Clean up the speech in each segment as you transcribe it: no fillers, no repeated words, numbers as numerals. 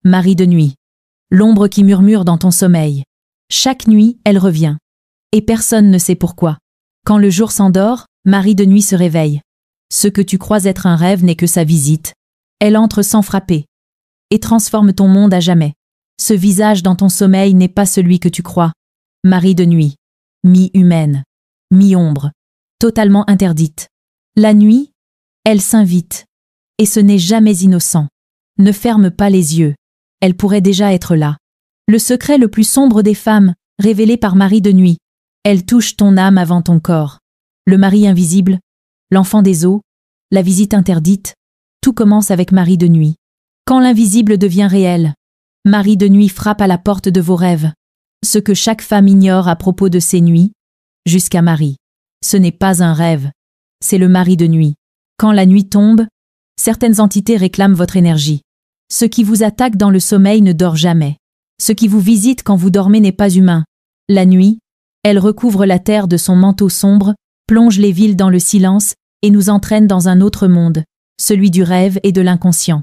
Marie de nuit. L'ombre qui murmure dans ton sommeil. Chaque nuit, elle revient. Et personne ne sait pourquoi. Quand le jour s'endort, Marie de nuit se réveille. Ce que tu crois être un rêve n'est que sa visite. Elle entre sans frapper. Et transforme ton monde à jamais. Ce visage dans ton sommeil n'est pas celui que tu crois. Marie de nuit. Mi-humaine. Mi-ombre. Totalement interdite. La nuit, elle s'invite. Et ce n'est jamais innocent. Ne ferme pas les yeux. Elle pourrait déjà être là. Le secret le plus sombre des femmes, révélé par Marie de nuit. Elle touche ton âme avant ton corps. Le mari invisible, l'enfant des eaux, la visite interdite, tout commence avec Marie de nuit. Quand l'invisible devient réel, Marie de nuit frappe à la porte de vos rêves. Ce que chaque femme ignore à propos de ces nuits, jusqu'à Marie. Ce n'est pas un rêve, c'est le mari de nuit. Quand la nuit tombe, certaines entités réclament votre énergie. Ce qui vous attaque dans le sommeil ne dort jamais. Ce qui vous visite quand vous dormez n'est pas humain. La nuit, elle recouvre la terre de son manteau sombre, plonge les villes dans le silence et nous entraîne dans un autre monde, celui du rêve et de l'inconscient.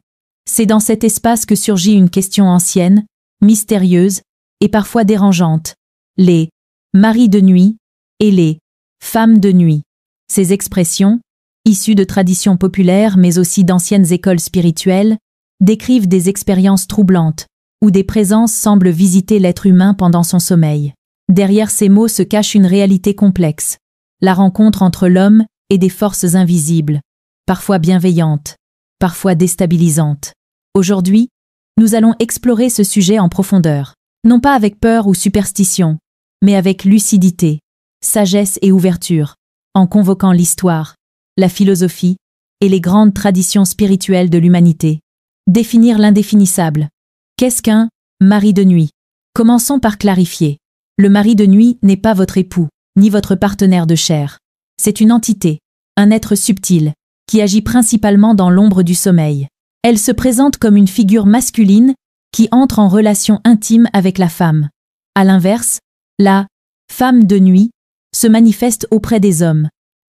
C'est dans cet espace que surgit une question ancienne, mystérieuse et parfois dérangeante. Les maris de nuit et les femmes de nuit. Ces expressions, issues de traditions populaires mais aussi d'anciennes écoles spirituelles, décrivent des expériences troublantes, où des présences semblent visiter l'être humain pendant son sommeil. Derrière ces mots se cache une réalité complexe, la rencontre entre l'homme et des forces invisibles, parfois bienveillantes, parfois déstabilisantes. Aujourd'hui, nous allons explorer ce sujet en profondeur, non pas avec peur ou superstition, mais avec lucidité, sagesse et ouverture, en convoquant l'histoire, la philosophie et les grandes traditions spirituelles de l'humanité. Définir l'indéfinissable. Qu'est-ce qu'un mari de nuit? Commençons par clarifier. Le mari de nuit n'est pas votre époux, ni votre partenaire de chair. C'est une entité, un être subtil, qui agit principalement dans l'ombre du sommeil. Elle se présente comme une figure masculine qui entre en relation intime avec la femme. À l'inverse, la femme de nuit se manifeste auprès des hommes.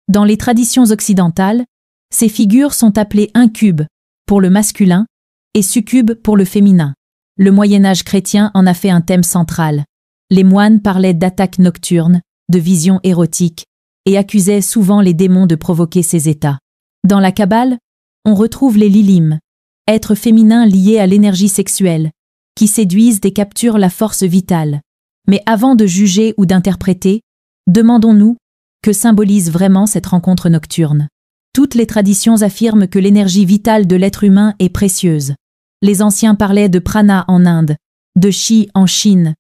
Dans les traditions occidentales, ces figures sont appelées incubes pour le masculin et succubes pour le féminin. Le Moyen-Âge chrétien en a fait un thème central. Les moines parlaient d'attaques nocturnes, de visions érotiques, et accusaient souvent les démons de provoquer ces états. Dans la Kabbale, on retrouve les lilim, êtres féminins liés à l'énergie sexuelle, qui séduisent et capturent la force vitale. Mais avant de juger ou d'interpréter, demandons-nous, que symbolise vraiment cette rencontre nocturne? Toutes les traditions affirment que l'énergie vitale de l'être humain est précieuse. Les anciens parlaient de prana en Inde, de chi en Chine,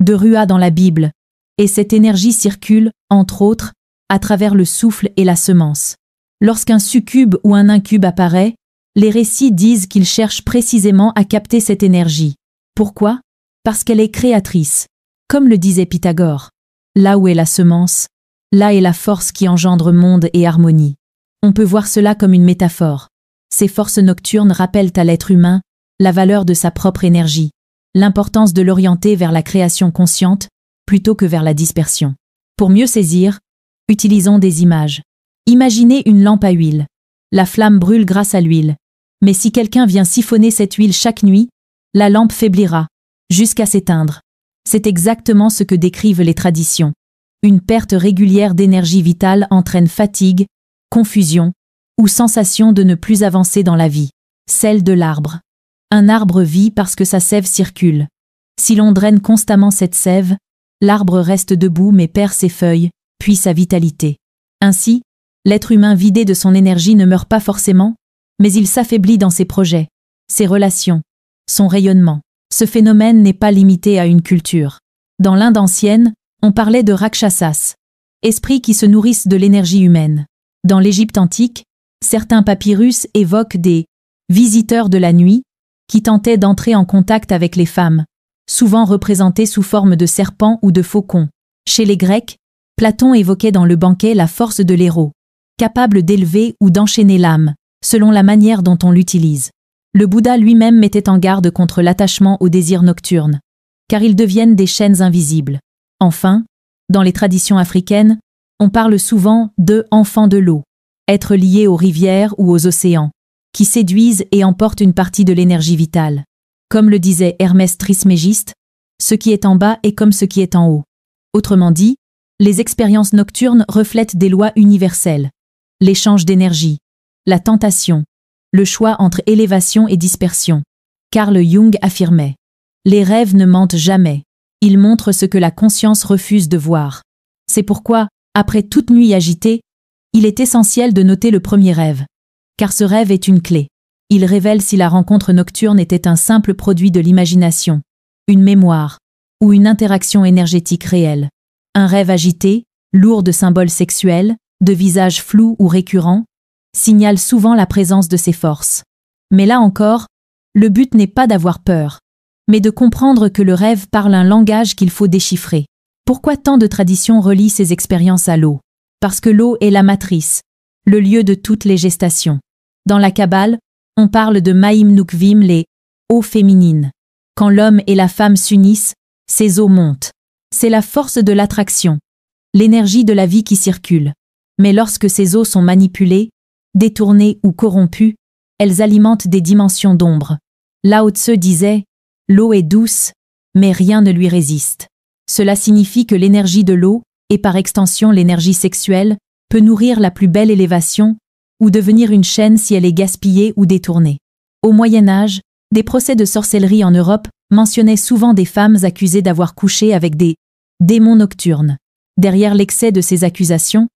de rua dans la Bible, et cette énergie circule, entre autres, à travers le souffle et la semence. Lorsqu'un succube ou un incube apparaît, les récits disent qu'il cherche précisément à capter cette énergie. Pourquoi? Parce qu'elle est créatrice. Comme le disait Pythagore, là où est la semence, là est la force qui engendre monde et harmonie. On peut voir cela comme une métaphore. Ces forces nocturnes rappellent à l'être humain la valeur de sa propre énergie, l'importance de l'orienter vers la création consciente plutôt que vers la dispersion. Pour mieux saisir, utilisons des images. Imaginez une lampe à huile. La flamme brûle grâce à l'huile. Mais si quelqu'un vient siphonner cette huile chaque nuit, la lampe faiblira, jusqu'à s'éteindre. C'est exactement ce que décrivent les traditions. Une perte régulière d'énergie vitale entraîne fatigue, confusion ou sensation de ne plus avancer dans la vie. Celle de l'arbre. Un arbre vit parce que sa sève circule. Si l'on draine constamment cette sève, l'arbre reste debout mais perd ses feuilles, puis sa vitalité. Ainsi, l'être humain vidé de son énergie ne meurt pas forcément, mais il s'affaiblit dans ses projets, ses relations, son rayonnement. Ce phénomène n'est pas limité à une culture. Dans l'Inde ancienne, on parlait de rakshasas, esprits qui se nourrissent de l'énergie humaine. Dans l'Égypte antique, certains papyrus évoquent des visiteurs de la nuit qui tentaient d'entrer en contact avec les femmes, souvent représentés sous forme de serpents ou de faucons. Chez les Grecs, Platon évoquait dans le banquet la force de l'héros, capable d'élever ou d'enchaîner l'âme, selon la manière dont on l'utilise. Le Bouddha lui-même mettait en garde contre l'attachement aux désirs nocturnes, car ils deviennent des chaînes invisibles. Enfin, dans les traditions africaines, on parle souvent de « enfants de l'eau », êtres liés aux rivières ou aux océans, qui séduisent et emportent une partie de l'énergie vitale. Comme le disait Hermès Trismégiste, ce qui est en bas est comme ce qui est en haut. Autrement dit, les expériences nocturnes reflètent des lois universelles. L'échange d'énergie, la tentation, le choix entre élévation et dispersion. Carl Jung affirmait « Les rêves ne mentent jamais. Ils montrent ce que la conscience refuse de voir. » C'est pourquoi, après toute nuit agitée, il est essentiel de noter le premier rêve. Car ce rêve est une clé. Il révèle si la rencontre nocturne était un simple produit de l'imagination, une mémoire, ou une interaction énergétique réelle. Un rêve agité, lourd de symboles sexuels, de visages flous ou récurrents, signale souvent la présence de ces forces. Mais là encore, le but n'est pas d'avoir peur, mais de comprendre que le rêve parle un langage qu'il faut déchiffrer. Pourquoi tant de traditions relient ces expériences à l'eau? Parce que l'eau est la matrice, le lieu de toutes les gestations. Dans la Kabbale, on parle de Maïm Nukvim, les eaux féminines. Quand l'homme et la femme s'unissent, ces eaux montent. C'est la force de l'attraction, l'énergie de la vie qui circule. Mais lorsque ces eaux sont manipulées, détournées ou corrompues, elles alimentent des dimensions d'ombre. Lao Tse disait « L'eau est douce, mais rien ne lui résiste ». Cela signifie que l'énergie de l'eau, et par extension l'énergie sexuelle, peut nourrir la plus belle élévation, ou devenir une chaîne si elle est gaspillée ou détournée. Au Moyen Âge, des procès de sorcellerie en Europe mentionnaient souvent des femmes accusées d'avoir couché avec des démons nocturnes. Derrière l'excès de ces accusations,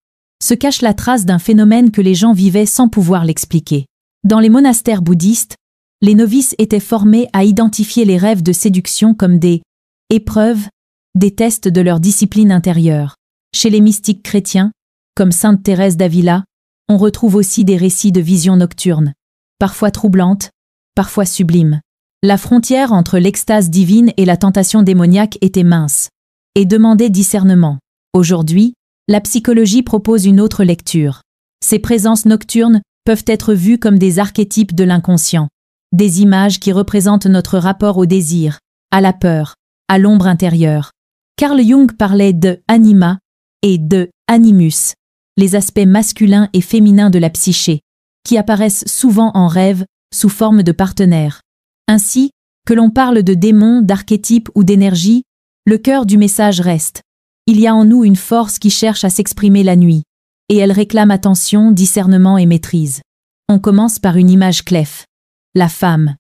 se cache la trace d'un phénomène que les gens vivaient sans pouvoir l'expliquer. Dans les monastères bouddhistes, les novices étaient formés à identifier les rêves de séduction comme des épreuves, des tests de leur discipline intérieure. Chez les mystiques chrétiens, comme Sainte Thérèse d'Avila, on retrouve aussi des récits de visions nocturnes, parfois troublantes, parfois sublimes. La frontière entre l'extase divine et la tentation démoniaque était mince, et demandait discernement. Aujourd'hui, la psychologie propose une autre lecture. Ces présences nocturnes peuvent être vues comme des archétypes de l'inconscient, des images qui représentent notre rapport au désir, à la peur, à l'ombre intérieure. Carl Jung parlait de « anima » et de « animus », les aspects masculins et féminins de la psyché, qui apparaissent souvent en rêve sous forme de partenaires. Ainsi, que l'on parle de démons, d'archétypes ou d'énergie, le cœur du message reste. Il y a en nous une force qui cherche à s'exprimer la nuit, et elle réclame attention, discernement et maîtrise. On commence par une image clef, la femme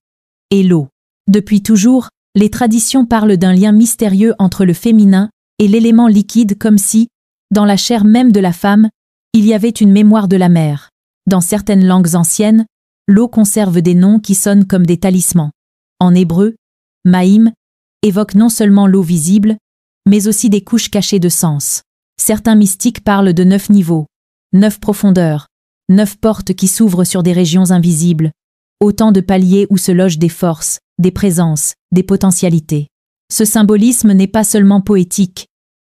et l'eau. Depuis toujours, les traditions parlent d'un lien mystérieux entre le féminin et l'élément liquide comme si, dans la chair même de la femme, il y avait une mémoire de la mère. Dans certaines langues anciennes, l'eau conserve des noms qui sonnent comme des talismans. En hébreu, Maïm évoque non seulement l'eau visible, mais aussi des couches cachées de sens. Certains mystiques parlent de 9 niveaux, 9 profondeurs, 9 portes qui s'ouvrent sur des régions invisibles, autant de paliers où se logent des forces, des présences, des potentialités. Ce symbolisme n'est pas seulement poétique,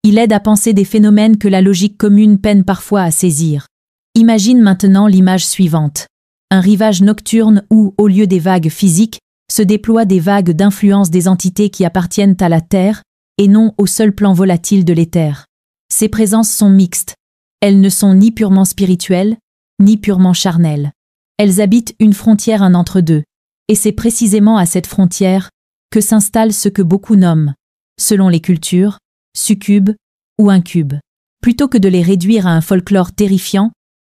il aide à penser des phénomènes que la logique commune peine parfois à saisir. Imagine maintenant l'image suivante. Un rivage nocturne où, au lieu des vagues physiques, se déploient des vagues d'influence des entités qui appartiennent à la Terre, et non au seul plan volatile de l'éther. Ces présences sont mixtes. Elles ne sont ni purement spirituelles, ni purement charnelles. Elles habitent une frontière, un entre-deux. Et c'est précisément à cette frontière que s'installe ce que beaucoup nomment, selon les cultures, succubes ou incubes. Plutôt que de les réduire à un folklore terrifiant,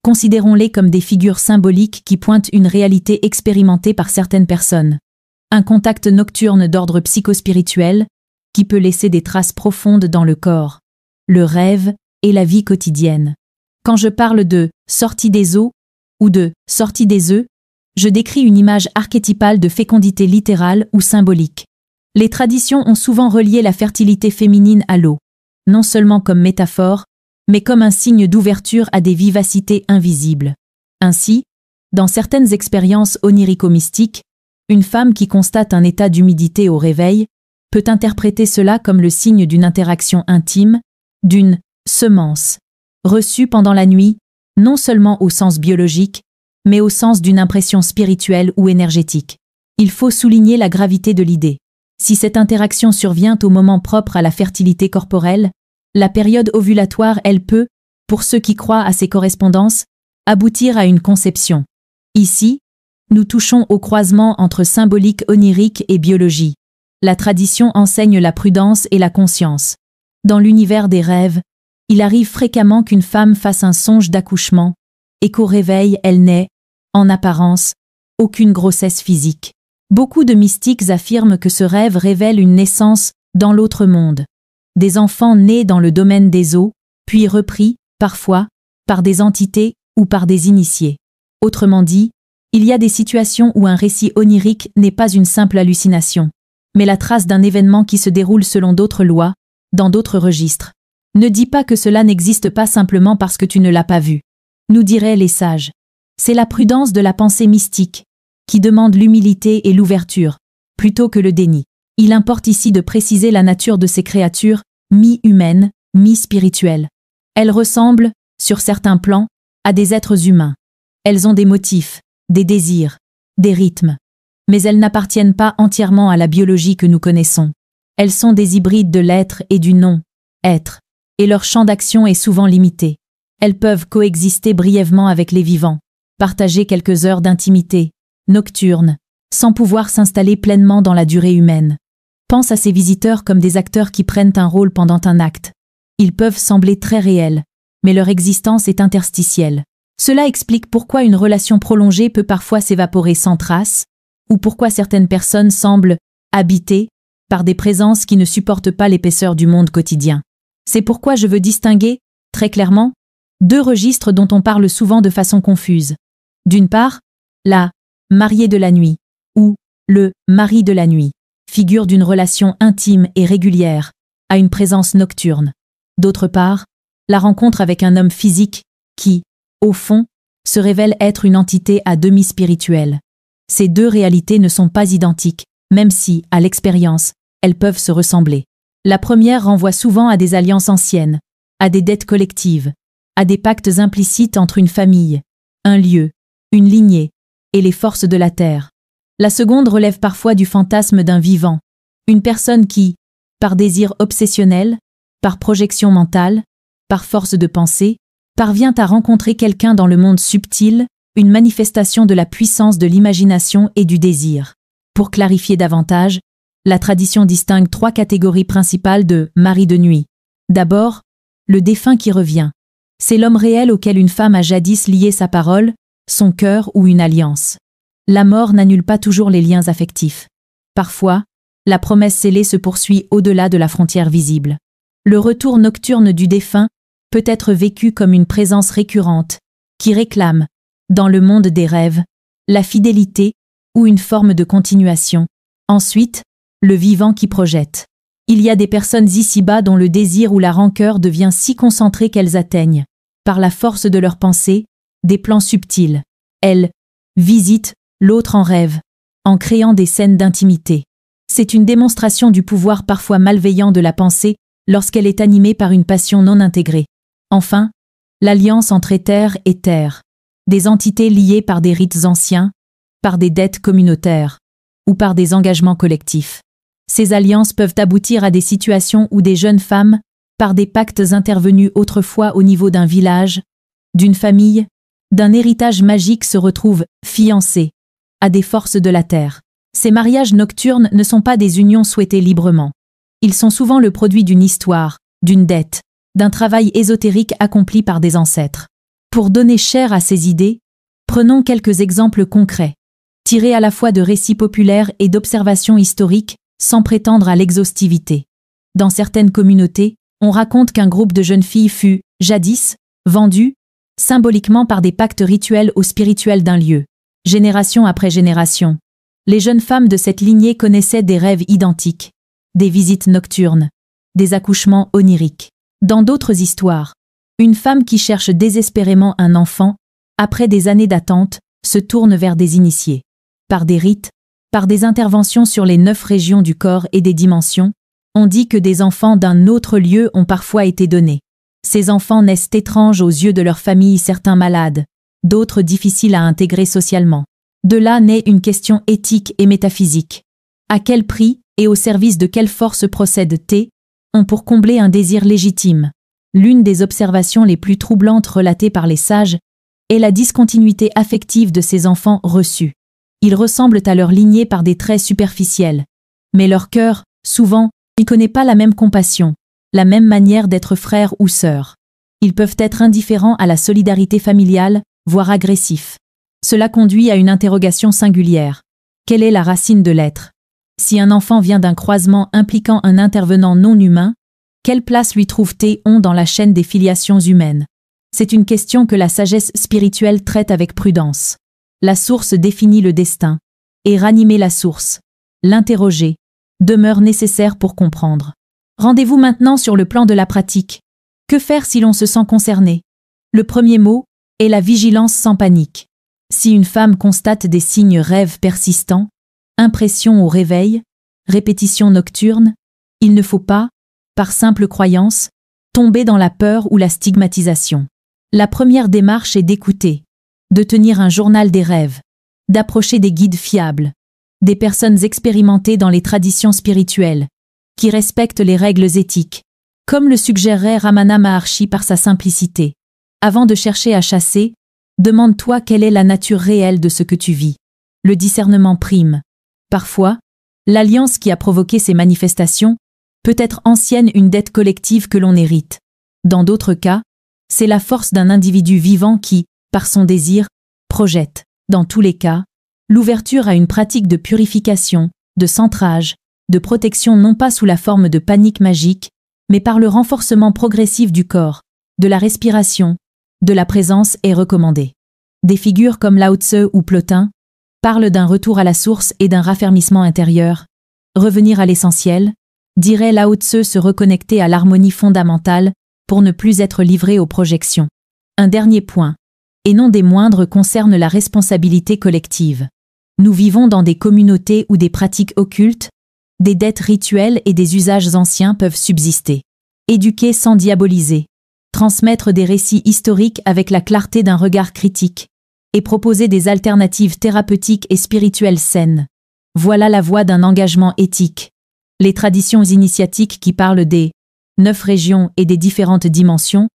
considérons-les comme des figures symboliques qui pointent une réalité expérimentée par certaines personnes. Un contact nocturne d'ordre psychospirituel, qui peut laisser des traces profondes dans le corps, le rêve et la vie quotidienne. Quand je parle de « sortie des eaux » ou de « sortie des œufs », je décris une image archétypale de fécondité littérale ou symbolique. Les traditions ont souvent relié la fertilité féminine à l'eau, non seulement comme métaphore, mais comme un signe d'ouverture à des vivacités invisibles. Ainsi, dans certaines expériences onirico-mystiques, une femme qui constate un état d'humidité au réveil peut interpréter cela comme le signe d'une interaction intime, d'une semence, reçue pendant la nuit, non seulement au sens biologique, mais au sens d'une impression spirituelle ou énergétique. Il faut souligner la gravité de l'idée. Si cette interaction survient au moment propre à la fertilité corporelle, la période ovulatoire, elle peut, pour ceux qui croient à ces correspondances, aboutir à une conception. Ici, nous touchons au croisement entre symbolique onirique et biologie. La tradition enseigne la prudence et la conscience. Dans l'univers des rêves, il arrive fréquemment qu'une femme fasse un songe d'accouchement, et qu'au réveil, elle n'ait, en apparence, aucune grossesse physique. Beaucoup de mystiques affirment que ce rêve révèle une naissance dans l'autre monde. Des enfants nés dans le domaine des eaux, puis repris, parfois, par des entités ou par des initiés. Autrement dit, il y a des situations où un récit onirique n'est pas une simple hallucination, mais la trace d'un événement qui se déroule selon d'autres lois, dans d'autres registres. Ne dis pas que cela n'existe pas simplement parce que tu ne l'as pas vu. Nous diraient les sages. C'est la prudence de la pensée mystique, qui demande l'humilité et l'ouverture, plutôt que le déni. Il importe ici de préciser la nature de ces créatures, mi-humaines, mi-spirituelles. Elles ressemblent, sur certains plans, à des êtres humains. Elles ont des motifs, des désirs, des rythmes. Mais elles n'appartiennent pas entièrement à la biologie que nous connaissons. Elles sont des hybrides de l'être et du non-être, et leur champ d'action est souvent limité. Elles peuvent coexister brièvement avec les vivants, partager quelques heures d'intimité, nocturne, sans pouvoir s'installer pleinement dans la durée humaine. Pense à ces visiteurs comme des acteurs qui prennent un rôle pendant un acte. Ils peuvent sembler très réels, mais leur existence est interstitielle. Cela explique pourquoi une relation prolongée peut parfois s'évaporer sans trace, ou pourquoi certaines personnes semblent habitées par des présences qui ne supportent pas l'épaisseur du monde quotidien. C'est pourquoi je veux distinguer, très clairement, deux registres dont on parle souvent de façon confuse. D'une part, la mariée de la nuit, ou le mari de la nuit, figure d'une relation intime et régulière, à une présence nocturne. D'autre part, la rencontre avec un homme physique qui, au fond, se révèle être une entité à demi spirituelle. Ces deux réalités ne sont pas identiques, même si, à l'expérience, elles peuvent se ressembler. La première renvoie souvent à des alliances anciennes, à des dettes collectives, à des pactes implicites entre une famille, un lieu, une lignée, et les forces de la terre. La seconde relève parfois du fantasme d'un vivant, une personne qui, par désir obsessionnel, par projection mentale, par force de pensée, parvient à rencontrer quelqu'un dans le monde subtil, une manifestation de la puissance de l'imagination et du désir. Pour clarifier davantage, la tradition distingue trois catégories principales de mari de nuit. D'abord, le défunt qui revient. C'est l'homme réel auquel une femme a jadis lié sa parole, son cœur ou une alliance. La mort n'annule pas toujours les liens affectifs. Parfois, la promesse scellée se poursuit au-delà de la frontière visible. Le retour nocturne du défunt peut être vécu comme une présence récurrente, qui réclame, dans le monde des rêves, la fidélité ou une forme de continuation. Ensuite, le vivant qui projette. Il y a des personnes ici-bas dont le désir ou la rancœur devient si concentré qu'elles atteignent, par la force de leur pensée, des plans subtils. Elles visitent l'autre en rêve, en créant des scènes d'intimité. C'est une démonstration du pouvoir parfois malveillant de la pensée lorsqu'elle est animée par une passion non intégrée. Enfin, l'alliance entre éther et terre. Des entités liées par des rites anciens, par des dettes communautaires, ou par des engagements collectifs. Ces alliances peuvent aboutir à des situations où des jeunes femmes, par des pactes intervenus autrefois au niveau d'un village, d'une famille, d'un héritage magique se retrouvent fiancées à des forces de la terre. Ces mariages nocturnes ne sont pas des unions souhaitées librement. Ils sont souvent le produit d'une histoire, d'une dette, d'un travail ésotérique accompli par des ancêtres. Pour donner chair à ces idées, prenons quelques exemples concrets, tirés à la fois de récits populaires et d'observations historiques, sans prétendre à l'exhaustivité. Dans certaines communautés, on raconte qu'un groupe de jeunes filles fut, jadis, vendu, symboliquement par des pactes rituels au spirituel d'un lieu. Génération après génération, les jeunes femmes de cette lignée connaissaient des rêves identiques, des visites nocturnes, des accouchements oniriques. Dans d'autres histoires, une femme qui cherche désespérément un enfant, après des années d'attente, se tourne vers des initiés. Par des rites, par des interventions sur les 9 régions du corps et des dimensions, on dit que des enfants d'un autre lieu ont parfois été donnés. Ces enfants naissent étranges aux yeux de leur famille, certains malades, d'autres difficiles à intégrer socialement. De là naît une question éthique et métaphysique. À quel prix et au service de quelle force procède-t-on pour combler un désir légitime? L'une des observations les plus troublantes relatées par les sages est la discontinuité affective de ces enfants reçus. Ils ressemblent à leur lignée par des traits superficiels. Mais leur cœur, souvent, n'y connaît pas la même compassion, la même manière d'être frère ou sœur. Ils peuvent être indifférents à la solidarité familiale, voire agressifs. Cela conduit à une interrogation singulière. Quelle est la racine de l'être? Si un enfant vient d'un croisement impliquant un intervenant non humain, quelle place lui trouve-t-on dans la chaîne des filiations humaines? C'est une question que la sagesse spirituelle traite avec prudence. La source définit le destin. Et ranimer la source, l'interroger, demeure nécessaire pour comprendre. Rendez-vous maintenant sur le plan de la pratique. Que faire si l'on se sent concerné? Le premier mot est la vigilance sans panique. Si une femme constate des signes rêves persistants, impression au réveil, répétition nocturne, il ne faut pas, par simple croyance, tomber dans la peur ou la stigmatisation. La première démarche est d'écouter, de tenir un journal des rêves, d'approcher des guides fiables, des personnes expérimentées dans les traditions spirituelles, qui respectent les règles éthiques, comme le suggérerait Ramana Maharshi par sa simplicité. Avant de chercher à chasser, demande-toi quelle est la nature réelle de ce que tu vis. Le discernement prime. Parfois, l'alliance qui a provoqué ces manifestations peut être ancienne, une dette collective que l'on hérite. Dans d'autres cas, c'est la force d'un individu vivant qui, par son désir, projette. Dans tous les cas, l'ouverture à une pratique de purification, de centrage, de protection non pas sous la forme de panique magique, mais par le renforcement progressif du corps, de la respiration, de la présence est recommandée. Des figures comme Lao Tse ou Plotin parlent d'un retour à la source et d'un raffermissement intérieur. Revenir à l'essentiel, dirait Lao Tse, se reconnecter à l'harmonie fondamentale pour ne plus être livré aux projections. Un dernier point, et non des moindres, concerne la responsabilité collective. Nous vivons dans des communautés où des pratiques occultes, des dettes rituelles et des usages anciens peuvent subsister. Éduquer sans diaboliser, transmettre des récits historiques avec la clarté d'un regard critique, et proposer des alternatives thérapeutiques et spirituelles saines. Voilà la voie d'un engagement éthique. Les traditions initiatiques qui parlent des 9 régions et des différentes dimensions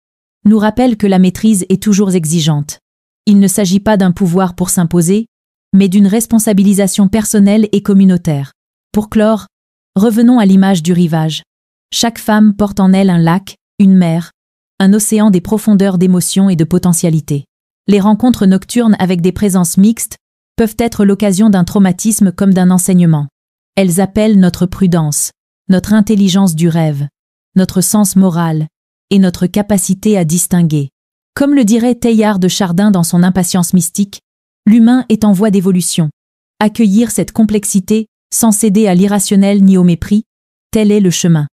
nous rappellent que la maîtrise est toujours exigeante. Il ne s'agit pas d'un pouvoir pour s'imposer, mais d'une responsabilisation personnelle et communautaire. Pour clore, revenons à l'image du rivage. Chaque femme porte en elle un lac, une mer, un océan des profondeurs d'émotions et de potentialités. Les rencontres nocturnes avec des présences mixtes peuvent être l'occasion d'un traumatisme comme d'un enseignement. Elles appellent notre prudence, notre intelligence du rêve, notre sens moral et notre capacité à distinguer. Comme le dirait Teilhard de Chardin dans son Impatience mystique, l'humain est en voie d'évolution. Accueillir cette complexité sans céder à l'irrationnel ni au mépris, tel est le chemin.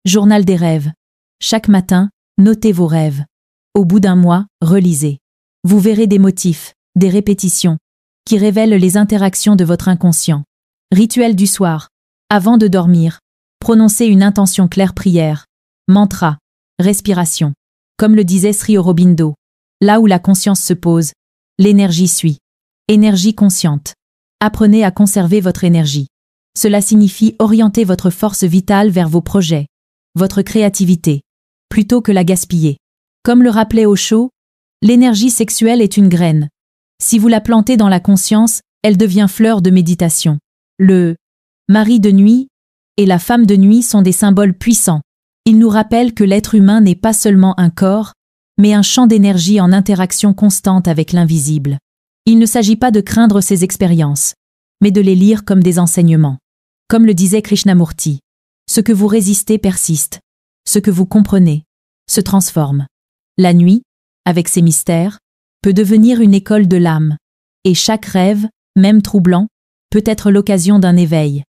Journal des rêves. Chaque matin, notez vos rêves. Au bout d'un mois, relisez. Vous verrez des motifs, des répétitions, qui révèlent les interactions de votre inconscient. Rituel du soir. Avant de dormir, prononcez une intention claire, prière, mantra, respiration. Comme le disait Sri Aurobindo, là où la conscience se pose, l'énergie suit. Énergie consciente. Apprenez à conserver votre énergie. Cela signifie orienter votre force vitale vers vos projets, votre créativité, plutôt que la gaspiller. Comme le rappelait Osho, l'énergie sexuelle est une graine. Si vous la plantez dans la conscience, elle devient fleur de méditation. Le mari de nuit et la femme de nuit sont des symboles puissants. Ils nous rappellent que l'être humain n'est pas seulement un corps, mais un champ d'énergie en interaction constante avec l'invisible. Il ne s'agit pas de craindre ces expériences, mais de les lire comme des enseignements. Comme le disait Krishnamurti, ce que vous résistez persiste, ce que vous comprenez se transforme. La nuit, avec ses mystères, peut devenir une école de l'âme, et chaque rêve, même troublant, peut être l'occasion d'un éveil.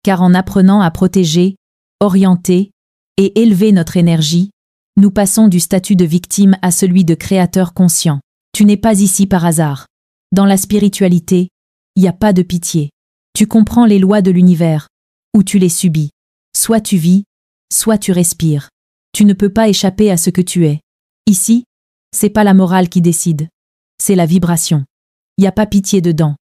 Car en apprenant à protéger, orienter et élever notre énergie, nous passons du statut de victime à celui de créateur conscient. Tu n'es pas ici par hasard. Dans la spiritualité, il n'y a pas de pitié. Tu comprends les lois de l'univers, ou tu les subis. Soit tu vis, soit tu respires. Tu ne peux pas échapper à ce que tu es. Ici, c'est pas la morale qui décide, c'est la vibration. Il n'y a pas pitié dedans.